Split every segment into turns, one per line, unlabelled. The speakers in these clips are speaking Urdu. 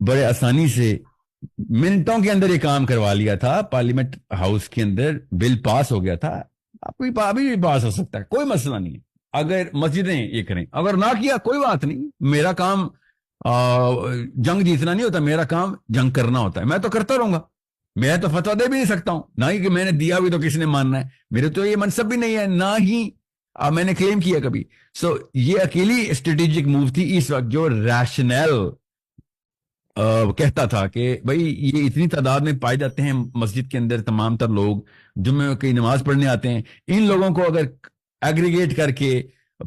بڑے آسانی سے منٹوں کے اندر یہ کام کروا لیا تھا. پارلیمنٹ ہاؤس کے اندر بل پاس ہو گیا تھا. ابھی بھی پاس ہو سکتا ہے, کوئی مسئلہ نہیں ہے اگر مسجدیں یہ کریں. اگر نہ کیا کوئی بات نہیں, میرا کام جنگ جیتنا نہیں ہوتا, میرا کام جنگ کرنا ہوتا ہے. میں تو کرتا رہوں گا, میں تو فتویٰ دے بھی نہیں سکتا ہوں, نہ ہی کہ میں نے دیا بھی تو کسی نے ماننا ہے. میرے تو یہ منصب بھی نہیں ہے, نہ ہی میں نے کلیم کیا کبھی. سو یہ اکیلی اسٹریٹجک موو تھی اس وقت جو ریشنل کہتا تھا کہ بھائی یہ اتنی تعداد میں پائے جاتے ہیں مسجد کے اندر, تمام تر لوگ جمعے کی نماز پڑھنے آتے ہیں, ان لوگوں کو اگر ایگریگیٹ کر کے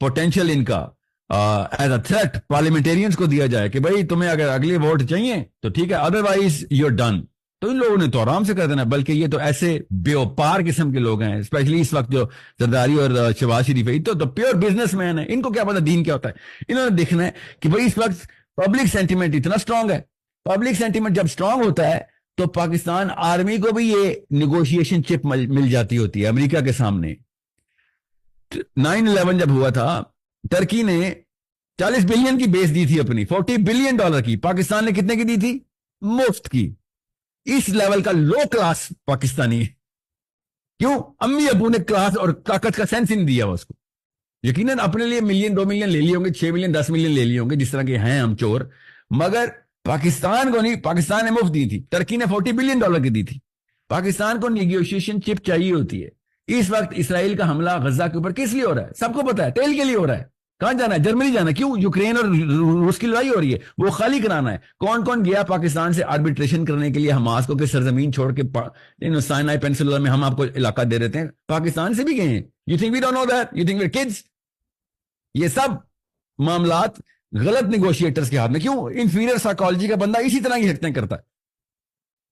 پوٹینشیل ان کا ایز اے تھریٹ پارلیمنٹیرینز کو دیا جائے کہ بھائی تمہیں اگر اگلے ووٹ چاہیے تو ٹھیک ہے, ادروائز یو آر ڈن, تو ان لوگوں نے تو آرام سے کر دینا. بلکہ یہ تو ایسے بیوپار قسم کے لوگ ہیں, اسپیشلی اس وقت جو زرداری اور شہباز شریف ہے, تو پیور بزنس مین ہے. ان کو کیا پتا دین کیا ہوتا ہے. انہوں نے دیکھنا ہے کہ بھائی اس وقت پبلک سینٹیمنٹ اتنا اسٹرانگ ہے. پبلک سینٹیمنٹ جب اسٹرانگ ہوتا ہے تو پاکستان آرمی کو بھی یہ نیگوشیشن چپ مل جاتی ہوتی ہے امریکہ کے سامنے. 9/11 جب ہوا تھا, ترکی نے 40 بلین کی بیس دی تھی اپنی, $40 بلین کی. پاکستان نے کتنے کی دی تھی؟ مفت کی. اس لیول کا لو کلاس پاکستانی ہے. کیوں؟ امی ابو نے کلاس اور طاقت کا سینس ہی نہیں دیا اس کو. یقیناً اپنے لیے $1 ملین 2 ملین لے لیے ہوں گے, 6 ملین 10 ملین لے لیے ہوں گے, جس طرح کے ہیں ہم چور, مگر پاکستان کو نہیں. پاکستان نے مفت دی تھی, ترکی نے $40 بلین کی دی تھی. پاکستان کو نیگوشیشن چپ چاہیے ہوتی ہے. اس وقت اسرائیل کا حملہ غزہ کے اوپر کس لیے ہو رہا ہے؟ سب کو پتا ہے, تیل کے لیے ہو رہا ہے. کہاں جانا ہے؟ جرمنی جانا ہے. کیوں؟ یوکرین اور روس کی لڑائی ہو رہی ہے, وہ خالی کرانا ہے. کون کون گیا پاکستان سے آربیٹریشن کرنے کے لیے حماس کو کہ سرزمین چھوڑ کے سائنائی پینسولر میں ہم آپ کو علاقہ دے دیتے ہیں؟ پاکستان سے بھی گئے ہیں. You think we don't know that? You think we kids? یہ سب معاملات غلط نیگوشیٹرز کے ہاتھ میں. کیوں؟ انفیریئر سائیکالوجی کا بندہ اسی طرح کی حرکتیں کرتا ہے.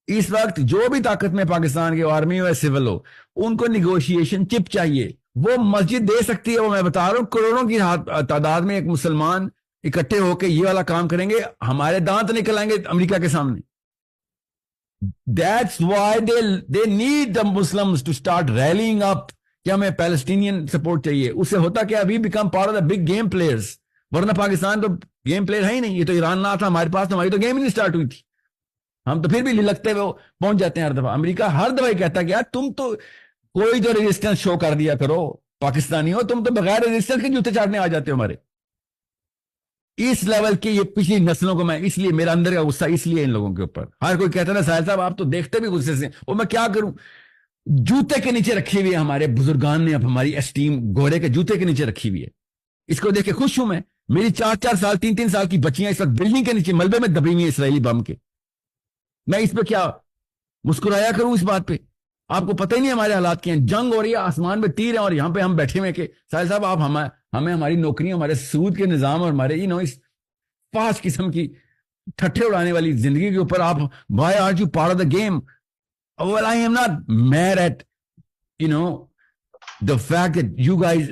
اس وقت جو بھی طاقت میں پاکستان کے آرمی ہو یا سول ہو, ان کو نیگوشیشن چپ چاہیے. وہ مسجد دے سکتی ہے, وہ میں بتا رہا ہوں کروڑوں کی تعداد میں ایک مسلمان اکٹھے ہو کے یہ والا کام کریں گے, ہمارے دانت نکل آئیں گے امریکہ کے سامنے. That's why they need the Muslims to start rallying up کہ ہمیں پیلسٹینین سپورٹ چاہیے. اس سے ہوتا کیا, ابھی become part of the big game players. ورنہ پاکستان تو گیم پلیئر ہے ہی نہیں. یہ تو ایران نہ تھا ہمارے پاس, ہماری تو گیم ہی نہیں سٹارٹ ہوئی تھی. ہم تو پھر بھی لگتے ہوئے پہنچ جاتے ہیں ہر دفعہ. امریکہ ہر دفعہ کہتا ہے کہ یار تم تو کوئی تو ریزسٹنس شو کر دیا کرو, پاکستانی ہو تم تو بغیر ریزسٹنس کے جوتے چاٹنے آ جاتے ہو ہمارے. اس لیول کی یہ پچھلی نسلوں کو میں, اس لیے میرا اندر کا غصہ اس لیے ان لوگوں کے اوپر. ہر کوئی کہتا ہے نا ساحل صاحب آپ تو دیکھتے بھی غصے سے, اور میں کیا کروں, جوتے کے نیچے رکھی ہوئی ہے ہمارے بزرگان نے, اب ہماری اسٹیم گھوڑے کے جوتے کے نیچے رکھی ہوئی ہے. اس کو دیکھ کے خوش ہوں میں. میری 4 سال 3 سال کی بچیاں اس وقت بلڈنگ کے نیچے ملبے میں دبی ہوئی ہیں اسرائیلی بم کے. میں اس پہ کیا مسکرایا کروں اس بات پہ؟ آپ کو پتہ ہی نہیں ہمارے حالات کیا ہیں. جنگ ہو رہی ہے, آسمان میں تیر ہیں, اور یہاں پہ ہم بیٹھے ہوئے کہ ساحل صاحب آپ ہمیں ہماری نوکریاں, ہمارے سود کے نظام اور ہمارے اس پانچ قسم کی ٹھٹھے اڑانے والی زندگی کے اوپر آپ why aren't you part of the game? Well, I am not mad at the fact that you guys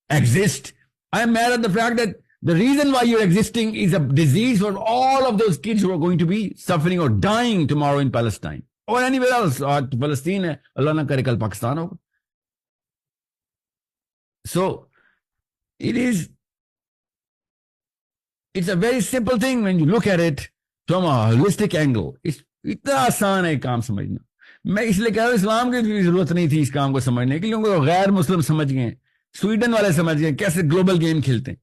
exist. I am mad at the fact that the reason why you're existing is a disease for all of those kids who are going to be suffering or dying tomorrow in Palestine or anywhere else. Palestine ہے, اللہ نہ کرے کل پاکستان ہوگا. So it's a very simple thing when you look at it from a holistic angle. اتنا آسان ہے کام سمجھنا. میں اس لیے کہہ رہا ہوں اسلام کی بھی ضرورت نہیں تھی اس کام کو سمجھنے کی, کیونکہ غیر مسلم سمجھ گئے, سویڈن والے سمجھ گئے کیسے گلوبل گیم کھیلتے ہیں.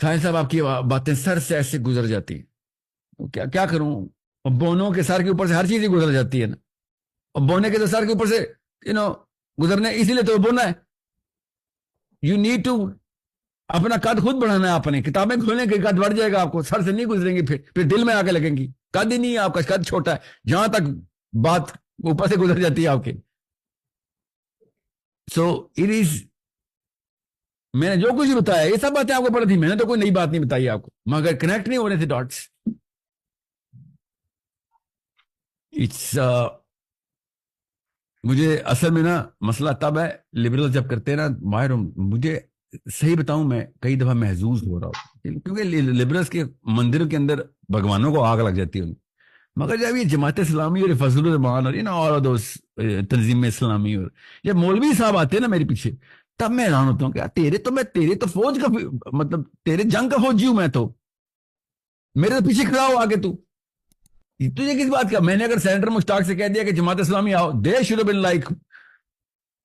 ساحل صاحب آپ کی باتیں سر سے ایسے گزر جاتی ہیں, کیا کروں. بونوں کے سر کے اوپر سے ہر چیز ہی گزر جاتی ہے نا, اور بونے کے تو سر کے اوپر سے گزرنے, اسی لیے تو بونا ہے. یو نیڈ ٹو اپنا قد خود بڑھانا ہے. آپ نے کتابیں کھولنے کے قد بڑھ جائے گا, آپ کو سر سے نہیں گزریں گی, پھر دل میں آ کے لگیں گی. قد ہی نہیں ہے آپ کا, قد چھوٹا ہے, جہاں تک بات اوپر سے گزر جاتی ہے آپ کے. سو اٹ از, میں نے جو کچھ بتایا یہ سب باتیں آپ کو پڑی تھی, میں نے تو کوئی نئی بات نہیں بتائی آپ کو, مگر کنیکٹ نہیں ہو رہے تھے ڈاٹس. مجھے اصل میں نا مسئلہ تب ہے لبرل جب کرتے ہیں نا باہر, مجھے صحیح بتاؤں میں کئی دفعہ محظوظ ہو رہا ہوں, کیونکہ لبرلز کے مندر کے اندر بھگوانوں کو آگ لگ جاتی ہے. مگر جب یہ جماعت اسلامی اور فضل الرحمان اور تنظیم اسلامی اور جب مولوی صاحب آتے ہیں نا میرے پیچھے, تب میں حیران ہوتا ہوں کہ تیرے تو فوج کا مطلب تیرے جنگ کا فوجی ہوں میں تو. میرے تو پیچھے کھڑا ہو آگے تجھے کس بات کا؟ میں نے اگر سینیٹر مشتاق سے کہہ دیا کہ جماعت اسلامی آؤ، دے شوڈ بین لائک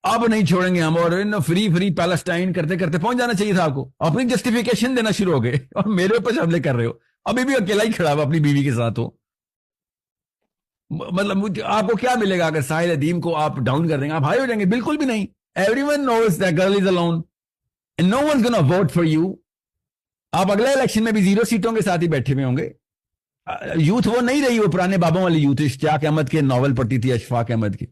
اب نہیں چھوڑیں گے ہم، اور فری پیلسٹائن کرتے کرتے پہنچ جانا چاہیے تھا آپ کو، اپنی جسٹیفیکیشن دینا شروع ہو گئے اور میرے اوپر حملے کر رہے ہو، ابھی بھی اکیلا ہی کھڑا ہوا اپنی بیوی کے ساتھ ہو۔ مطلب آپ کو کیا ملے گا اگر ساحل ادیم کو آپ ڈاؤن کر دیں گے؟ آپ ہائی ہو جائیں گے؟ بالکل بھی نہیں۔ Every one knows that girl is alone and no one's gonna vote for you۔ آپ اگلے الیکشن میں بھی 0 سیٹوں کے ساتھ ہی بیٹھے ہوئے ہوں گے۔ یوتھ وہ نہیں رہی، وہ پرانے بابوں والی یوتھ، اشتیاق احمد کے ناول پڑھتی تھی، اشفاق احمد کی۔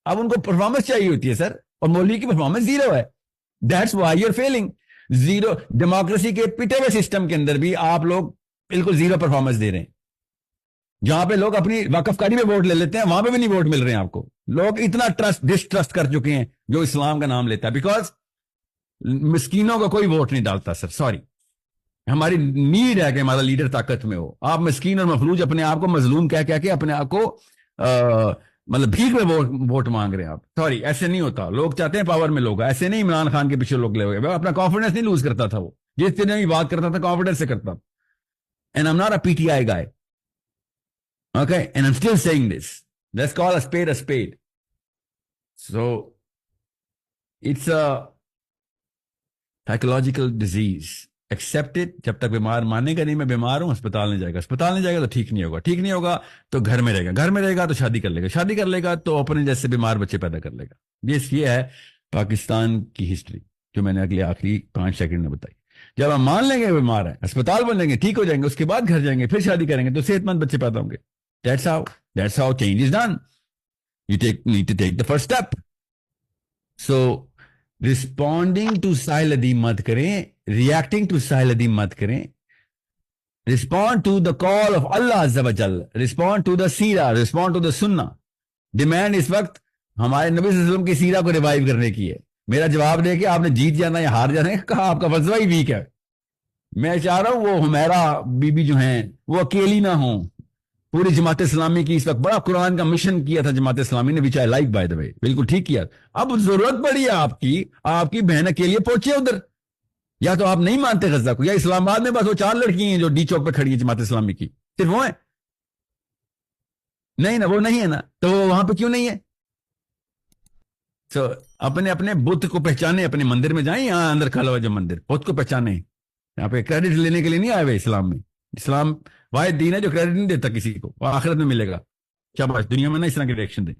اب ان کو پرفارمنس چاہیے ہوتی ہے سر، اور مولوی کی پرفارمنس 0 ہے۔ That's why you are feeling. 0 democracy کے پٹے ہوئے سسٹم کے اندر بھی آپ لوگ بالکل 0 پرفارمنس دے رہے ہیں۔ جہاں پہ لوگ اپنی وقف کاری میں ووٹ لے لیتے ہیں، وہاں پہ بھی نہیں ووٹ مل رہے ہیں آپ کو۔ لوگ اتنا ڈسٹرسٹ کر چکے ہیں جو اسلام کا نام لیتا ہے، بیکاز مسکینوں کا کوئی ووٹ نہیں ڈالتا سر، سوری۔ ہماری نیڈ ہے کہ ہمارا لیڈر طاقت میں ہو۔ آپ مسکین اور مفلوج اپنے آپ کو مظلوم کہہ کے اپنے آپ کو مطلب بھیک میں ووٹ مانگ رہے ہیں آپ، سوری ایسے نہیں ہوتا۔ لوگ چاہتے ہیں پاور میں لوگ، ایسے نہیں عمران خان کے پیچھے لوگ لے ہوئے، اپنا کانفیڈنس نہیں لوز کرتا تھا، وہ جس طرح بھی بات کرتا تھا کانفیڈنس سے کرتا۔ And I am not a P T I guy, okay, and I'm still saying this. Let's call a spade a spade. So, it's a psychological disease. Accept it. جب تک بیمار مانے گا نہیں میں بیمار ہوں، اسپتال نہیں جائے گا، اسپتال نہیں جائے گا تو ٹھیک نہیں ہوگا، ٹھیک نہیں ہوگا تو گھر میں رہے گا، گھر میں رہے گا تو شادی کر لے گا، شادی کر لے گا تو اپنے جیسے بیمار بچے پیدا کر لے گا۔ یہ ہے پاکستان کی ہسٹری جو میں نے اگلے آخری 5 سیکنڈ میں بتائی۔ جب ہم مان لیں گے بیمار ہیں، اسپتال بن جائیں گے، ٹھیک ہو جائیں گے، اس کے بعد گھر جائیں گے، پھر شادی کریں گے تو صحت مند بچے پیدا ہوں گے۔ That's how change is done. You need to take the first step. So, responding to Sahil Adeem مت کریں، reacting to Sahil Adeem مت کریں۔ Respond to the call of Allah Azza wa Jal. Respond to the Seerah. Respond to the Sunnah. Demand اس وقت ہمارے نبی صلی اللہ علیہ وسلم کی سیرہ کو ریوائیو کرنے کی ہے۔ میرا جواب دے کہ آپ نے جیت جانا یا ہار جانا ہے، کہا آپ کا فلسفہ ہی ویک ہے۔ میں چاہ رہا ہوں وہ حمیرہ بی بی جو ہیں وہ اکیلی نہ ہوں۔ پوری جماعت اسلامی کی اس وقت بڑا قرآن کا مشن کیا تھا جماعت اسلامی نے، which I like by the way، بالکل ٹھیک کیا۔ اب ضرورت پڑی ہے آپ کی بہن کے لیے پہنچے ادھر، یا تو آپ نہیں مانتے غزہ کو، یا اسلام آباد میں بس وہ 4 لڑکی ہیں جو ڈی چوک پہ کھڑی ہیں جماعت اسلامی کی، صرف وہ ہیں؟ نہیں نا، وہ نہیں ہے نا، تو وہ وہاں پہ کیوں نہیں ہے؟ تو اپنے بت کو پہچانے، اپنے مندر میں جائیں، یہاں اندر کھڑا ہوا جو مندر، بت کو پہچانے۔ یہاں پہ کریڈٹ لینے کے لیے نہیں آئے ہوئے اسلام میں۔ اسلام واحد دین ہے جو کریڈٹ نہیں دیتا کسی کو، وہ آخرت میں ملے گا۔ شاباش، دنیا میں نہ اس طرح کے ریئیکشن دیں۔